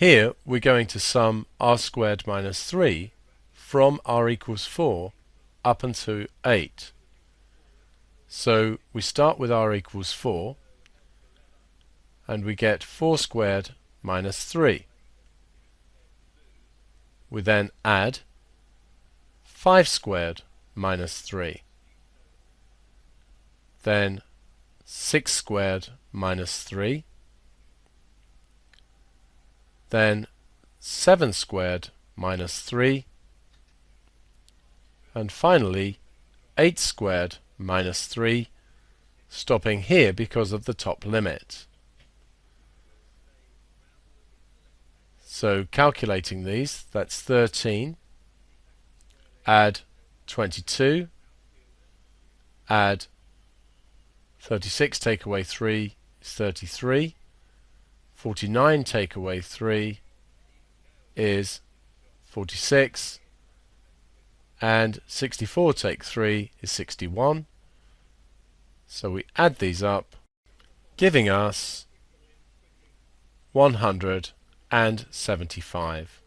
Here we're going to sum r squared minus 3 from r equals 4 up until 8. So we start with r equals 4 and we get 4 squared minus 3. We then add 5 squared minus 3. Then 6 squared minus 3. Then 7 squared minus 3. And finally 8 squared minus 3, stopping here because of the top limit. So calculating these, that's 13, add 22, add 36 take away 3 is 33, 49 take away 3 is 46, and 64 take 3 is 61. So we add these up, giving us 175.